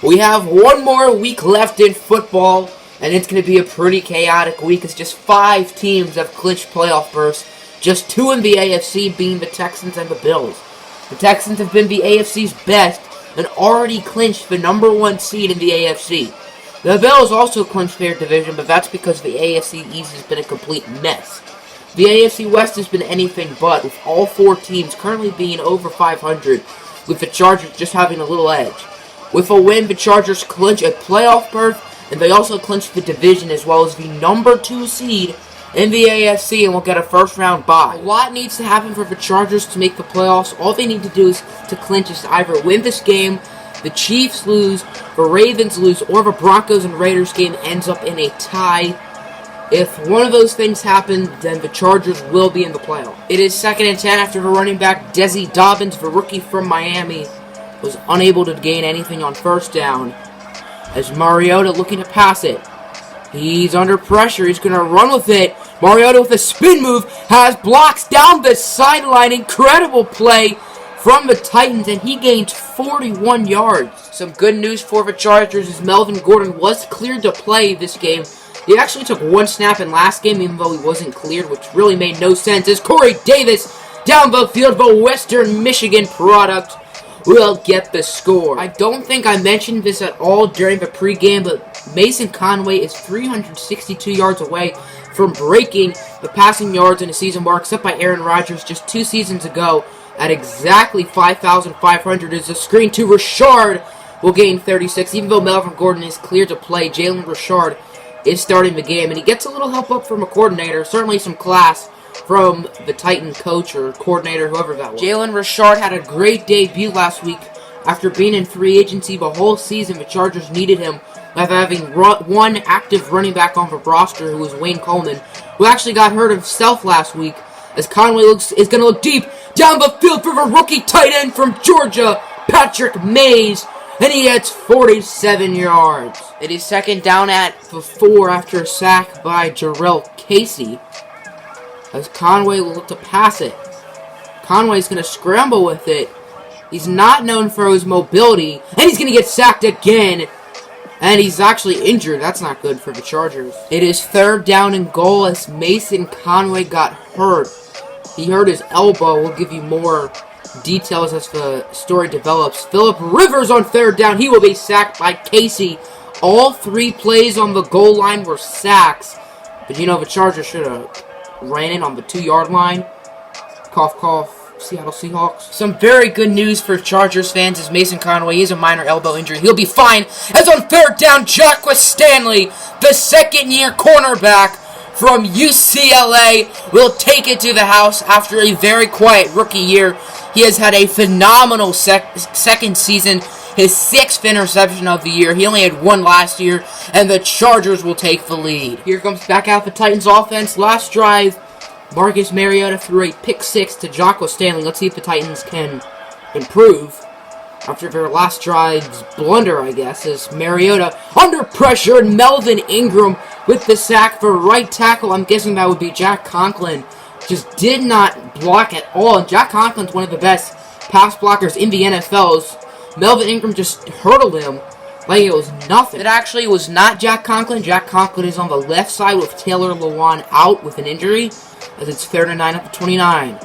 We have one more week left in football, and it's going to be a pretty chaotic week as just 5 teams have clinched playoff berths. Just 2 in the AFC, being the Texans and the Bills. The Texans have been the AFC's best and already clinched the #1 seed in the AFC. The Bills also clinched their division, but that's because the AFC East has been a complete mess. The AFC West has been anything but, with all 4 teams currently being over 500, with the Chargers just having a little edge. With a win, the Chargers clinch a playoff berth, and they also clinch the division as well as the #2 seed in the AFC, and will get a first-round bye. A lot needs to happen for the Chargers to make the playoffs. All they need to do is to clinch is to either win this game, the Chiefs lose, the Ravens lose, or the Broncos and Raiders game ends up in a tie. If one of those things happen, then the Chargers will be in the playoff. It is 2nd and 10 after the running back Desi Dobbins, the rookie from Miami, was unable to gain anything on first down. As Mariota looking to pass it. He's under pressure. He's going to run with it. Mariota with a spin move has blocks down the sideline. Incredible play from the Titans, and he gains 41 yards. Some good news for the Chargers is Melvin Gordon was cleared to play this game. He actually took 1 snap in last game, even though he wasn't cleared, which really made no sense. As Corey Davis down the field, the Western Michigan product will get the score. I don't think I mentioned this at all during the pregame, but Mason Conway is 362 yards away from breaking the passing yards in a season mark set by Aaron Rodgers just 2 seasons ago at exactly 5,500. As a screen to Richard will gain 36. Even though Melvin Gordon is cleared to play, Jalen Richard is starting the game, and he gets a little help up from a coordinator, certainly some class from the Titan coach or coordinator, whoever that was. Jalen Richard had a great debut last week. After being in free agency the whole season, the Chargers needed him after having one active running back on the roster, who was Wayne Coleman, who actually got hurt himself last week, as Conway is going to look deep down the field for the rookie tight end from Georgia, Patrick Mays, and he gets 47 yards. It is 2nd down at the 4 after a sack by Jarrell Casey, as Conway will look to pass it. Conway's going to scramble with it. He's not known for his mobility, and he's going to get sacked again. And he's actually injured. That's not good for the Chargers. It is 3rd down and goal as Mason Conway got hurt. He hurt his elbow. We'll give you more details as the story develops. Phillip Rivers on 3rd down. He will be sacked by Casey. All 3 plays on the goal line were sacks. But you know, the Chargers should have ran in on the 2-yard line. Cough, cough. Seattle Seahawks. Some very good news for Chargers fans as Mason Conway is a minor elbow injury. He'll be fine. As on 3rd down, Jacques Stanley, the 2nd-year cornerback from UCLA, will take it to the house after a very quiet rookie year. He has had a phenomenal second season, his 6th interception of the year. He only had 1 last year, and the Chargers will take the lead. Here comes back out the Titans offense. Last drive, Marcus Mariota threw a pick 6 to Jacques Stanley. Let's see if the Titans can improve after their last drive's blunder, I guess, as Mariota under pressure, and Melvin Ingram with the sack for right tackle. I'm guessing that would be Jack Conklin. Just did not block at all, and Jack Conklin's one of the best pass blockers in the NFL. Melvin Ingram just hurdled him like it was nothing. It actually was not Jack Conklin. Jack Conklin is on the left side with Taylor Lewan out with an injury, as it's 3rd and 9 up to 29.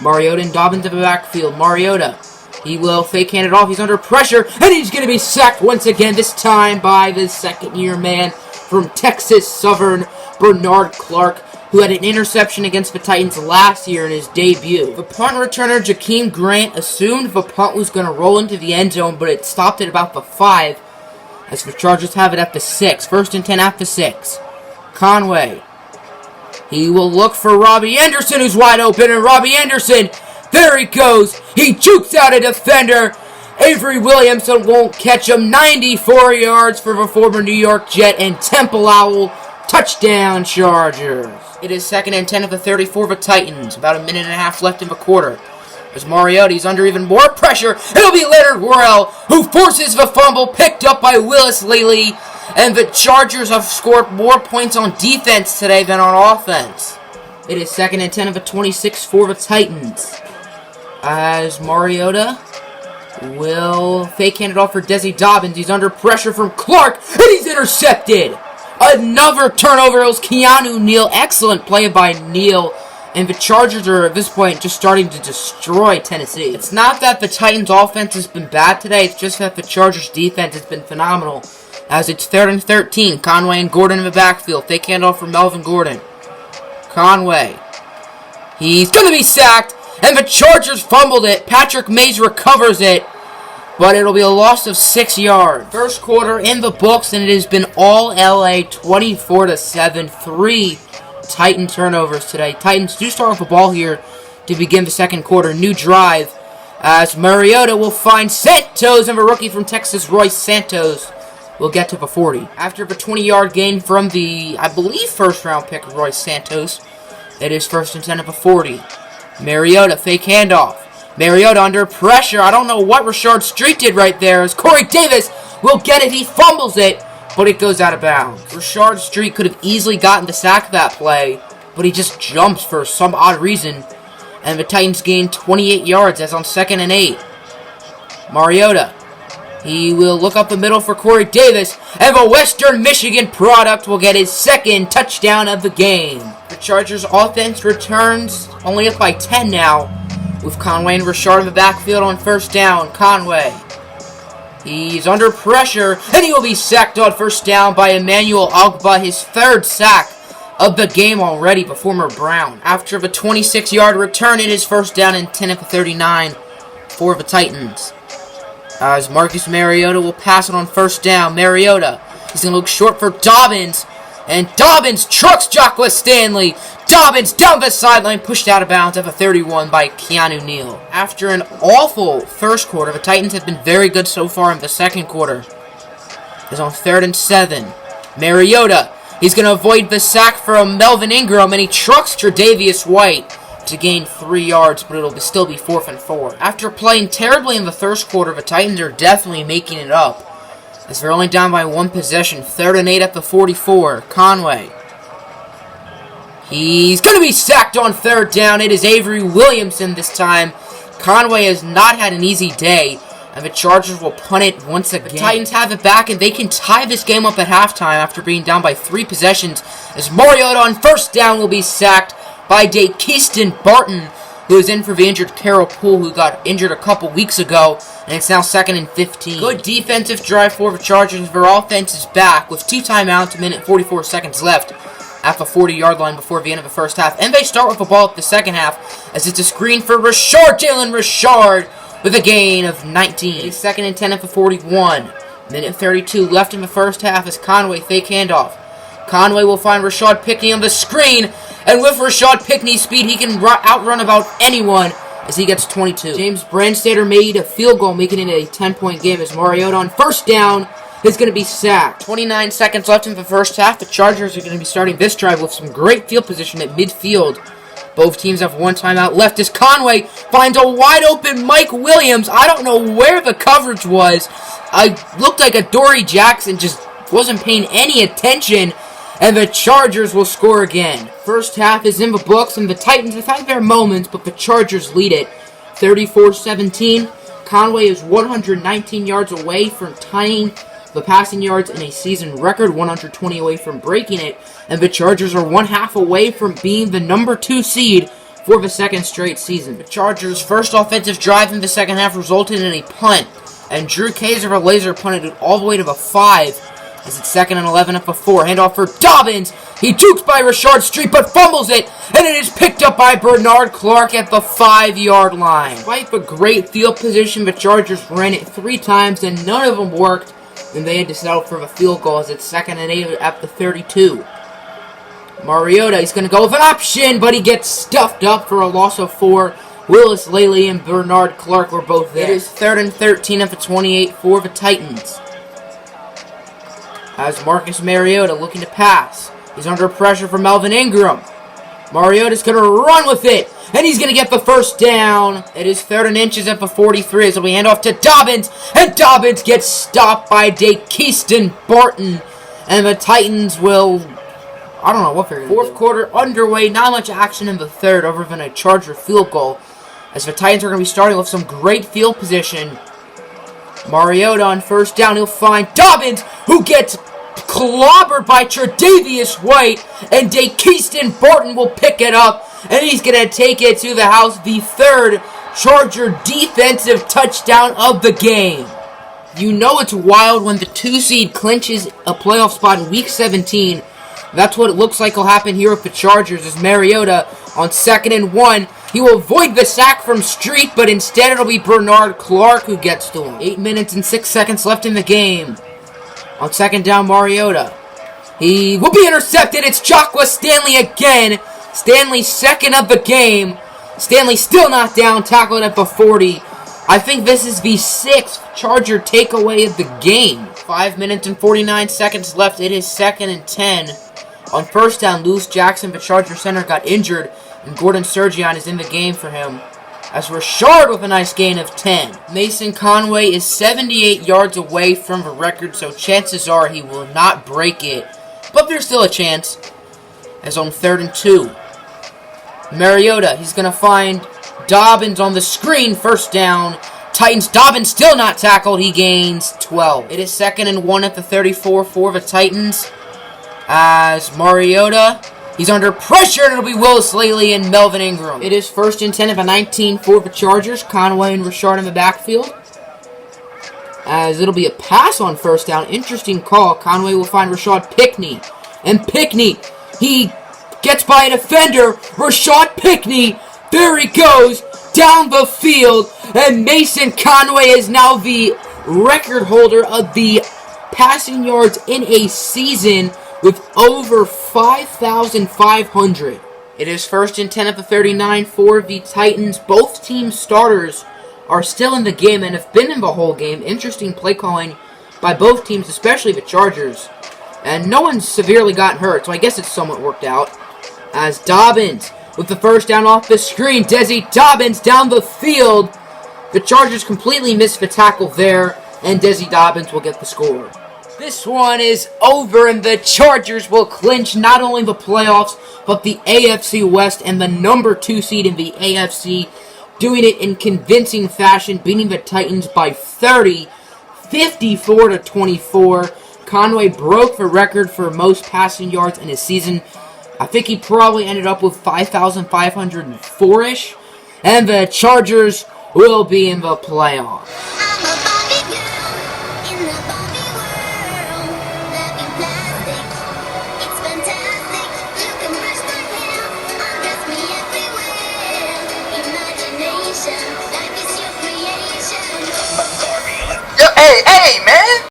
Mariota and Dobbins in the backfield. Mariota, he will fake hand it off. He's under pressure, and he's going to be sacked once again, this time by the 2nd-year man from Texas Southern, Bernard Clark, who had an interception against the Titans last year in his debut. The punt returner, Jakeem Grant, assumed the punt was going to roll into the end zone, but it stopped at about the 5, as the Chargers have it at the 6. 1st and 10 at the 6. Conway, he will look for Robbie Anderson, who's wide open, and Robbie Anderson, there he goes. He jukes out a defender. Avery Williamson won't catch him. 94 yards for the former New York Jet, and Temple Owl, touchdown Chargers. It is 2nd and 10 of the 34 for the Titans. About a minute and a half left in the quarter. As Mariota's under even more pressure, it'll be Leonard Worrell who forces the fumble, picked up by Willis Lely. And the Chargers have scored more points on defense today than on offense. It is 2nd and 10 of the 26 for the Titans. As Mariota will fake hand it off for Desi Dobbins. He's under pressure from Clark, and he's intercepted. Another turnover. It was Keanu Neal. Excellent play by Neal. And the Chargers are, at this point, just starting to destroy Tennessee. It's not that the Titans' offense has been bad today. It's just that the Chargers' defense has been phenomenal. As it's 3rd and 13. Conway and Gordon in the backfield. Fake handoff for Melvin Gordon. Conway. He's going to be sacked. And the Chargers fumbled it. Patrick Mays recovers it. But it'll be a loss of 6 yards. First quarter in the books, and it has been all LA 24-7. 3 Titan turnovers today. Titans do start with the ball here to begin the second quarter. New drive as Mariota will find Santos, and the rookie from Texas, Royce Santos, will get to the 40. After the 20-yard gain from the, I believe, first-round pick of Royce Santos, it is 1st and 10 at the 40. Mariota, fake handoff. Mariota under pressure. I don't know what Rashard Street did right there, as Corey Davis will get it. He fumbles it, but it goes out of bounds. Rashard Street could have easily gotten the sack that play, but he just jumps for some odd reason, and the Titans gain 28 yards as on 2nd and 8. Mariota. He will look up the middle for Corey Davis, and the Western Michigan product will get his 2nd touchdown of the game. The Chargers offense returns, only up by 10 now, with Conway and Rashard in the backfield on 1st down. Conway. He's under pressure, and he will be sacked on 1st down by Emmanuel Ogbah, his 3rd sack of the game already, the former Brown. After the 26-yard return, it is 1st down and 10 at the 39 for the Titans. As Marcus Mariota will pass it on 1st down. Mariota, he's going to look short for Dobbins, and Dobbins trucks Jacques Stanley. Dobbins down the sideline, pushed out of bounds at the 31 by Keanu Neal. After an awful first quarter, the Titans have been very good so far in the second quarter. It's on 3rd and 7. Mariota, he's going to avoid the sack from Melvin Ingram, and he trucks Tre'Davious White to gain 3 yards, but it'll still be 4th and 4. After playing terribly in the first quarter, the Titans are definitely making it up, as they're only down by 1 possession. 3rd and 8 at the 44. Conway. He's going to be sacked on 3rd down. It is Avery Williamson this time. Conway has not had an easy day, and the Chargers will punt it once again. The Titans have it back, and they can tie this game up at halftime after being down by 3 possessions, as Mariota on 1st down will be sacked by Keyston Barton, who is in for the injured Carol Poole, who got injured a couple weeks ago, and it's now 2nd and 15. Good defensive drive for the Chargers. Their offense is back with 2 timeouts, 1 minute 44 seconds left at the 40-yard line before the end of the first half. And they start with the ball at the second half, as it's a screen for Rashard, Jalen Rashard, with a gain of 19. It's 2nd and 10 at the 41. Minute 32 left in the first half as Conway fake handoff. Conway will find Rashad Pickney on the screen, and with Rashad Pickney's speed, he can outrun about anyone as he gets 22. James Brandstater made a field goal, making it a 10-point game as Mariota on 1st down is going to be sacked. 29 seconds left in the first half. The Chargers are going to be starting this drive with some great field position at midfield. Both teams have 1 timeout left as Conway finds a wide-open Mike Williams. I don't know where the coverage was. I looked like a Dory Jackson, just wasn't paying any attention, and the Chargers will score again. First half is in the books, and the Titans have had their moments, but the Chargers lead it 34-17. Conway is 119 yards away from tying the passing yards in a season record, 120 away from breaking it, and the Chargers are 1/2 away from being the number 2 seed for the 2nd straight season. The Chargers' first offensive drive in the second half resulted in a punt, and Drew Kaiser of Laser punted it all the way to the 5, as it's 2nd and 11 at the 4. Handoff for Dobbins. He dukes by Rashard Street, but fumbles it, and it is picked up by Bernard Clark at the 5-yard line. Despite the great field position, the Chargers ran it 3 times, and none of them worked, and they had to settle for a field goal as it's 2nd and 8 at the 32. Mariota, he's going to go with an option, but he gets stuffed up for a loss of 4. Willis Laley and Bernard Clark were both there. It is 3rd and 13 at the 28 for the Titans, as Marcus Mariota looking to pass. He's under pressure from Melvin Ingram. Mariota's going to run with it, and he's going to get the 1st down. It is 3rd and inches at the 43, so we hand off to Dobbins, and Dobbins gets stopped by Keyston Barton, and the Titans will, I don't know what they're going to do. 4th quarter underway, not much action in the 3rd other than a Charger field goal, as the Titans are going to be starting with some great field position Mariota on first down. He'll find Dobbins, who gets clobbered by Tre'Davious White, and Keyston Barton will pick it up, and he's going to take it to the house, the third Charger defensive touchdown of the game. You know it's wild when the 2 seed clinches a playoff spot in Week 17. That's what it looks like will happen here with the Chargers, as Mariota on 2nd and 1. He will avoid the sack from Street, but instead it'll be Bernard Clark who gets to him. 8 minutes and 6 seconds left in the game. On 2nd down, Mariota. He will be intercepted. It's Joshua Stanley again. Stanley's 2nd of the game. Stanley still not down, tackled at the 40. I think this is the 6th Charger takeaway of the game. 5 minutes and 49 seconds left. It is 2nd and 10. On 1st down, Lewis Jackson, the Charger center, got injured, and Gordon Surgeon is in the game for him. As Rashard with a nice gain of 10. Mason Conway is 78 yards away from the record, so chances are he will not break it. But there's still a chance. As on 3rd and 2. Mariota, he's going to find Dobbins on the screen. 1st down. Titans, Dobbins still not tackled. He gains 12. It is 2nd and 1 at the 34 for the Titans. As Mariota, he's under pressure, and it'll be Will Slaley and Melvin Ingram. It is 1st and 10 at the 19 for the Chargers. Conway and Rashard in the backfield. As it'll be a pass on 1st down. Interesting call. Conway will find Rashad Pickney. And Pickney, he gets by a defender. Rashad Pickney, there he goes, down the field. And Mason Conway is now the record holder of the passing yards in a season with over 5,500. It is 1st and 10 at the 39 for the Titans. Both team starters are still in the game and have been in the whole game. Interesting play calling by both teams, especially the Chargers. And no one's severely gotten hurt, so I guess it's somewhat worked out. As Dobbins with the 1st down off the screen. Desi Dobbins down the field. The Chargers completely missed the tackle there, and Desi Dobbins will get the score. This one is over, and the Chargers will clinch not only the playoffs, but the AFC West and the number 2 seed in the AFC, doing it in convincing fashion, beating the Titans by 30, 54-24. Conway broke the record for most passing yards in a season. I think he probably ended up with 5,504-ish, and the Chargers will be in the playoffs. Hey, man!